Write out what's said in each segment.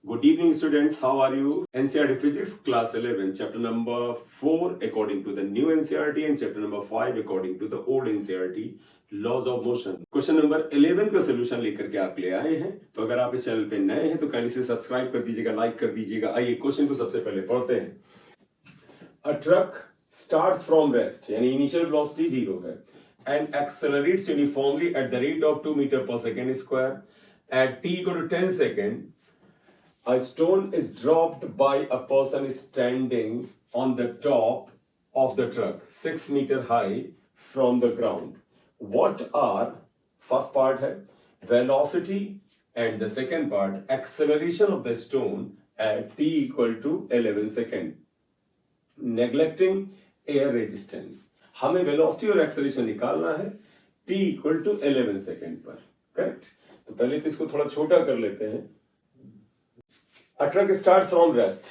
Good evening, students. How are you? NCERT Physics, Class 11, Chapter number 4 according to the new NCERT and Chapter number 5 according to the old NCERT, Laws of Motion. Question number 11 का solution लेकर के आप ले आए हैं। तो अगर आप इस चैनल पे नए हैं तो काइंडली से सब्सक्राइब कर दीजिएगा, लाइक कर दीजिएगा। आइए क्वेश्चन को सबसे पहले पढ़ते हैं। A truck starts from rest, यानी इनिशियल वेलोसिटी 0 है, and accelerates uniformly at the rate of 2 meter per second square. At t equal to 10 seconds, a stone is dropped by a person standing on the top of the truck, 6 meters high from the ground. What are, first part है velocity and the second part acceleration of the stone at t equal to 11 seconds. Neglecting air resistance. हमें velocity और acceleration निकालना है t equal to 11 seconds पर, correct? तो पहले तो इसको थोड़ा छोटा कर लेते हैं। A truck starts from rest,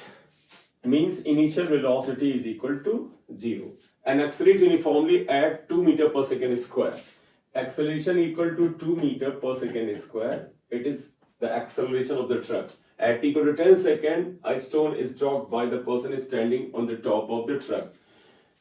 means initial velocity is equal to 0 and accelerates uniformly at 2 meter per second square. Acceleration equal to 2 meter per second square. It is the acceleration of the truck. At t equal to 10 seconds, a stone is dropped by the person standing on the top of the truck.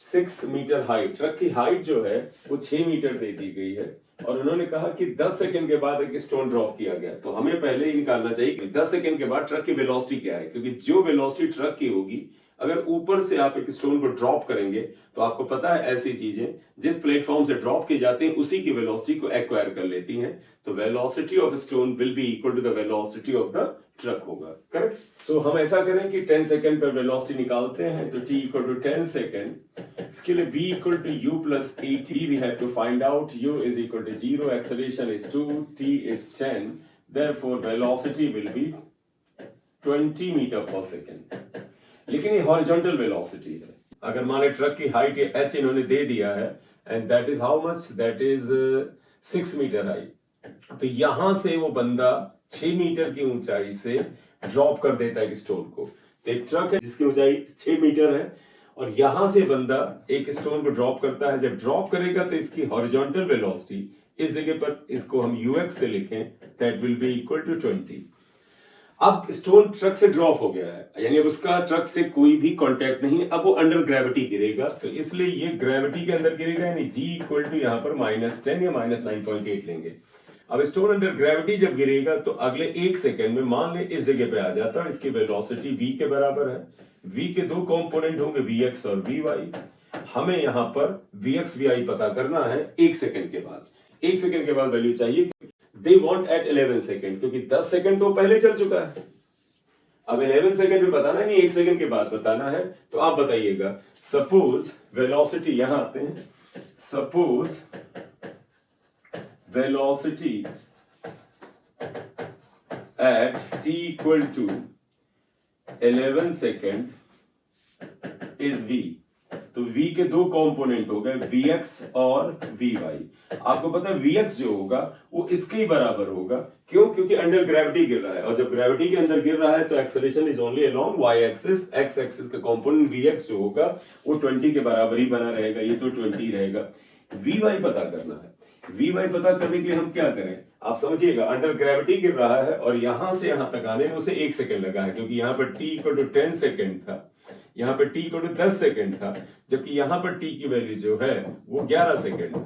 6 meter height, truck की height जो है वो 6 metre दे दी गई है और उन्होंने कहा कि 10 सेकंड के बाद एक स्टोन ड्रॉप किया गया। तो हमें पहले ही निकालना चाहिए कि 10 सेकंड के बाद ट्रक की वेलोसिटी क्या है, क्योंकि जो वेलोसिटी ट्रक की होगी, अगर ऊपर से आप एक स्टोन को ड्रॉप करेंगे तो आपको पता है ऐसी चीजें जिस प्लेटफॉर्म से ड्रॉप की जाती हैं उसी की वेलोसिटी को एक्वायर कर लेती हैं। तो velocity of stone will be equal to the velocity of the truck होगा, करेक्ट? सो हम ऐसा करें कि 10 सेकंड पर वेलोसिटी निकालते हैं। तो t इक्वल टू 10 सेकंड, इसके लिए v equal to u plus 80, we have to find out u is equal to 0, acceleration is 2, t is 10, therefore velocity will be 20 meter पर सेकंड। लेकिन ये हॉरिजॉन्टल वेलोसिटी है। अगर माने ट्रक की height h इन्होंने दे दिया है and that is how much, that is 6 meter high. तो यहां से वो बंदा 6 मीटर की ऊंचाई से ड्रॉप कर देता है स्टोन को। तो एक ट्रक है जिसकी ऊंचाई 6 मीटर है और यहां से बंदा एक स्टोन को ड्रॉप करता है। जब ड्रॉप करेगा तो इसकी हॉरिजॉन्टल वेलोसिटी, इस जगह पर इसको हम ux से लिखें, that will be equal to 20। अब स्टोन ट्रक से ड्रॉप हो गया है, यानी अब उसका ट्रक से कोई भी कांटेक्ट नहीं, अब वो अंडर ग्रेविटी गिरेगा। तो इसलिए ये ग्रेविटी के अंदर गिरेगा, यानी g इक्वल टू यहाँ पर -10 या -9.8 लेंगे। अब स्टोन अंडर ग्रेविटी जब गिरेगा तो अगले 1 सेकंड में मान ले इस जगह पे आ जाता है, इसकी वेलोसिटी v के बराबर है। v के दो कंपोनेंट होंगे vx और vy। हमें यहाँ पर vx vi पता करना है 1 सेकंड के बाद। 1 सेकंड के बाद वैल्यू चाहिए। दे वांट एट 11 सेकंड, क्योंकि 10 सेकंड तो पहले चल चुका है। अब 11 सेकंड में बताना है, नहीं 1 सेकंड के बाद बताना है। तो आप बताइएगा, सपोज वेलोसिटी, यहां आते हैं, suppose velocity at t equal to 11 second is v। तो v के दो कंपोनेंट हो गए vx और vy। आपको पता है vx जो होगा वो इसके ही बराबर होगा। क्यों? क्योंकि अंडर ग्रेविटी गिर रहा है और जब ग्रेविटी के अंदर गिर रहा है तो acceleration is only along y axis. x axis का कंपोनेंट vx जो होगा वो 20 के बराबर ही बना रहेगा, ये तो 20 रहेगा। vy पता करना है। vy पता करने के लिए हम क्या करें, आप समझिएगा, अंडर ग्रेविटी गिर रहा है और यहां से यहां तक आने में उसे 1 सेकंड लगा है, क्योंकि यहां पर t इक्वल टू 10 सेकंड था, यहां पर t इक्वल टू 10 सेकंड था, जबकि यहां पर t की वैल्यू जो है वो 11 सेकंड है।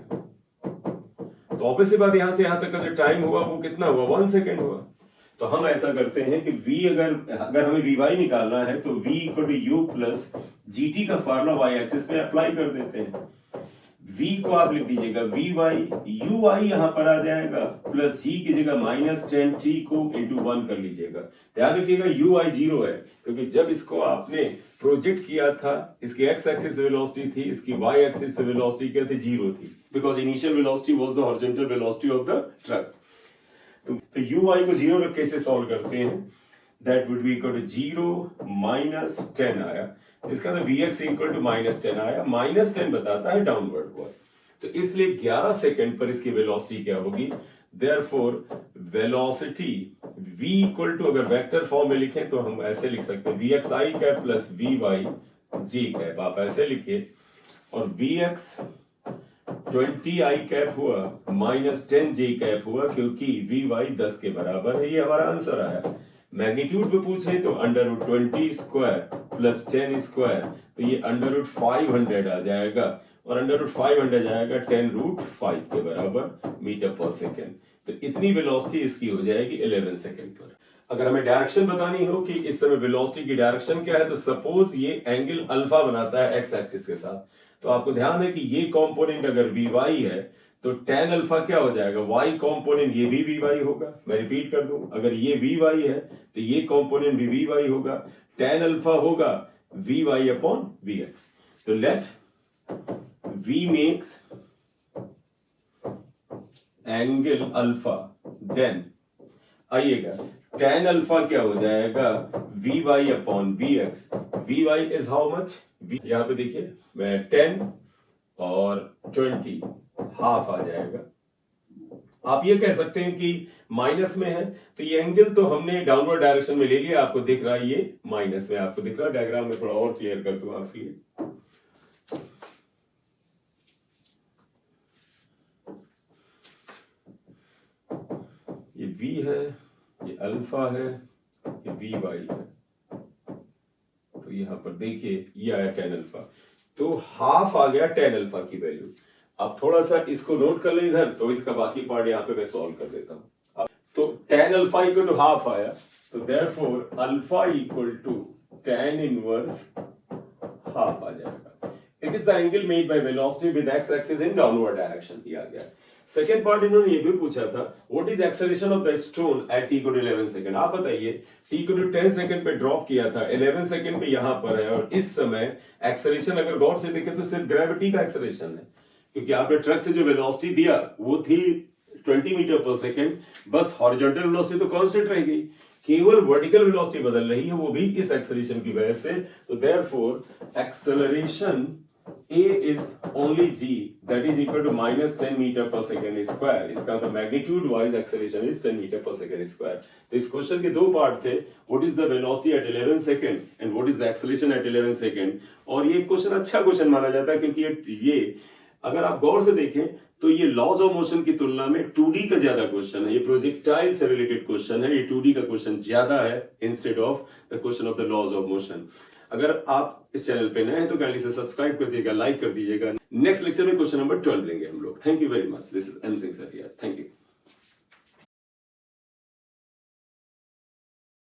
तो ऑब्वियस सी बात, यहां से यहां तक का जो टाइम हुआ वो कितना हुआ, 1 सेकंड हुआ। तो हम ऐसा करते हैं कि v अगर हमें vy निकालना है तो v equal to u plus gt का फार्मूला y एक्सिस पे अप्लाई कर देते हैं। v को आप लिख दीजिएगा vy, uy यहां पर आ जाएगा, प्लस g की जगह -10 t को इंटू 1 कर लीजिएगा। ध्यान रखिएगा uy 0 है, क्योंकि जब इसको आपने प्रोजेक्ट किया था इसकी x एक्सिस वेलोसिटी थी, इसकी y एक्सिस वेलोसिटी क्या थी, 0 थी, because initial velocity was the horizontal velocity of the truck. तो uy को 0 रख के इसे सॉल्व करते हैं, that would be equal to 0 -10 आया। इसका तो vx इक्वल टू -10 आया, -10 बताता है डाउनवर्ड को। तो इसलिए 11 सेकंड पर इसकी वेलोसिटी क्या होगी, therefore velocity v equal to, अगर वेक्टर फॉर्म में लिखें तो हम ऐसे लिख सकते हैं vxi cap plus vy j cap, आप ऐसे लिखिए, और vx 20i कैप हुआ -10j कैप हुआ, क्योंकि vy 10 के बराबर है। ये हमारा आंसर आया। मैग्नीट्यूड पे पूछ रहे तो under root 20 square plus 10 square, तो ये अंडर रूट 500 आ जाएगा और अंडर रूट 500 आएगा 10 रूट 5 के बराबर मीटर पर सेकेंड। तो इतनी वेलोसिटी इसकी हो जाएगी 11 सेकेंड पर। अगर हमें डायरेक्शन बतानी हो कि इस समय वेलोसिटी की डायरेक्शन क्या है, तो सपोज ये एंगल अल्फा बनाता है एक्स एक्सिस के साथ, तो आपको ध्यान है कि ये कंपोनेंट अगर वी है तो tan अल्फा क्या हो जाएगा, y कंपोनेंट ये भी वी होगा। मैं रिपीट कर दूं, अगर ये वी है तो ये कंपोनेंट भी वी होगा, tan अल्फा होगा वी अपॉन वी एक्स। तो let v makes angle alpha, then आइएगा tan अल्फा क्या हो जाएगा V upon V X. V is how much, यहां पे देखिए मैं 10 और 20 हाफ आ जाएगा। आप ये कह सकते हैं कि माइनस में है, तो ये एंगल तो हमने डाउनवर्ड डायरेक्शन में ले लिया, आपको दिख रहा है ये माइनस में, आपको दिख रहा है। डायग्राम में थोड़ा और क्लियर कर दूं आपके लिए। ये v है, ये अल्फा है, ये वी है, तो यहां पर देखिए ये आया tan अल्फा, तो हाफ आ गया tan अल्फा की वैल्यू। अब थोड़ा सा इसको नोट कर लें इधर, तो इसका बाकी पार्ट यहाँ पे मैं सॉल्व कर देता हूं। तो tan alpha equal to half आया, तो therefore alpha equal to tan inverse half आ जाएगा। It is the angle made by velocity with X axis in downward direction दिया गया। सेकेंड पार्ट इन्होंने ये भी पूछा था, what is acceleration of the stone at t equal to 11 second. आप बताइए, t इक्वल टू 10 सेकंड पे ड्रॉप किया था, 11 सेकंड पे यहां पर है, और इस समय एक्सेलरेशन अगर गौर से देखें तो सिर्फ ग्रेविटी का एक्सेलरेशन है, क्योंकि आपने ट्रक से जो वेलोसिटी दिया वो थी 20 मीटर पर सेकंड, बस हॉरिजॉन्टल वेलोसिटी तो कांस्टेंट रह गई, केवल वर्टिकल वेलोसिटी बदल रही है, वो भी इस एक्सेलरेशन की वजह से। तो therefore acceleration a is only g, that is equal to minus 10 meter per second square। इसका तो magnitude wise acceleration is 10 meter पर सेकंड स्क्वायर। तो इस क्वेश्चन के दो पार्ट थे, what is the velocity at 11 second and what is the acceleration at 11 second. और ये क्वेश्चन अच्छा क्वेश्चन माना जाता है, क्योंकि ये अगर आप गौर से देखें तो ये लॉज ऑफ मोशन की तुलना में 2D का ज्यादा क्वेश्चन है, ये प्रोजेक्टाइल से रिलेटेड क्वेश्चन है, ये 2D का क्वेश्चन ज्यादा है instead of the question of the laws of motion. अगर आप इस चैनल पे नए हैं तो काइंडली से सब्सक्राइब कर दीजिएगा, लाइक कर दीजिएगा। नेक्स्ट लेक्चर में क्वेश्चन नंबर 12 लेंगे हम लोग। Thank you very much, this is M Singh sir here, thank you.